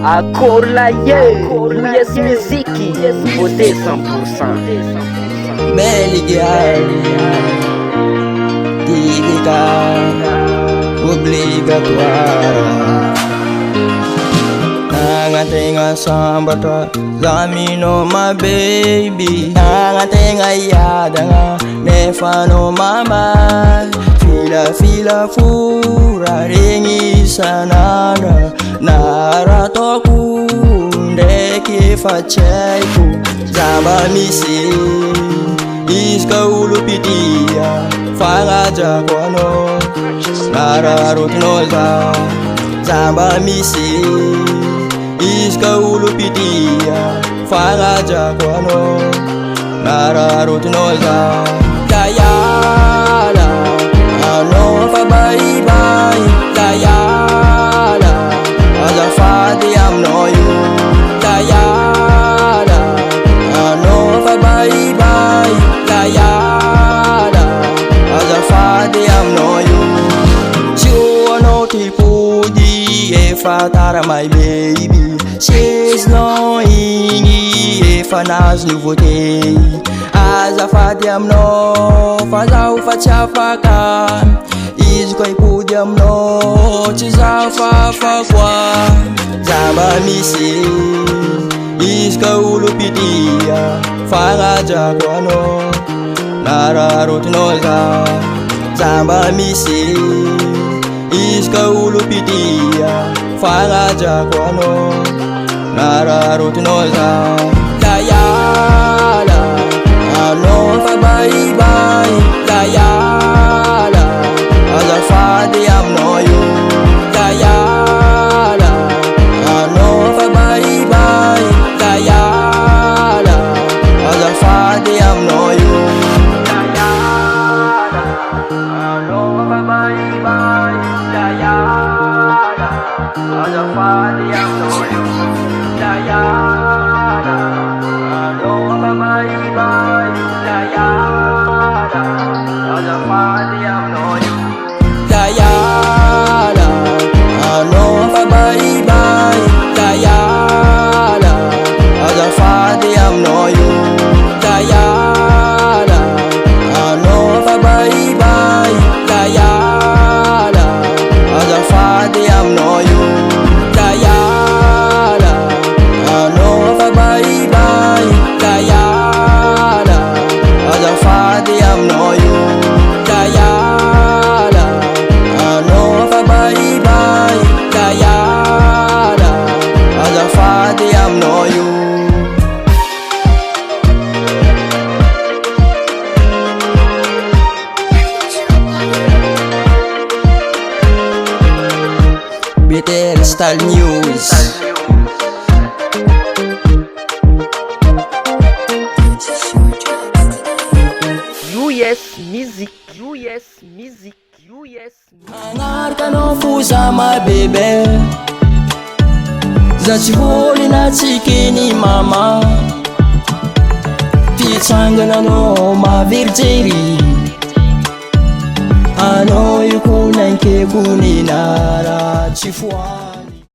Accord la yes musique, beauté 100%. Meligial, tigika, obligatoire. Nangatenga sambatra, zamino my baby. Nangatenga yadanga, nefano mama. Fila fura ringi sanana. Naratoku ndeke fachaiku Zamba misi iska ulupitia Faraja kwano Nararotinoza Zamba misi iska ulupitia Faraja kwano Nararotinoza Dayala ano fa bye bye Dayala Azafadi am no you Dayala ano fa bye bye Dayala Azafadi am no you You no tipudi if I tara my baby She's knowing if I nas nouveauté Azafadi am no Fazau fachafaka Izy koa ipody aminao tsy zafafa koa Zamba misy izy ka olo pidia Fagnajako anao nararotinao za Zamba misy izy ka olo pidia Fagnajako anao nararotinao za Dayala anao fa bye bye Dayala Azafadi am no you Dayala ano fa bye bye Dayala Azafadi am no you Dayala ano fa bye bye Dayala Azafadi am no you Dayala ano fa bye bye Dayala Azafadi am no you Dayala ano fa bye bye Dayala Azafadi am no you Dayala ano fa bye bye Dayala Azafadi am no you Dayala ano fa bye bye Dayala Azafadi am no you Dayala ano fa bye bye Dayala Azafadi am no you BTL Style News US music Manarka no fuza my baby Zachivoli na chikini mama Pichangana no ma virgeri Ano yuko nanke kuninara chifua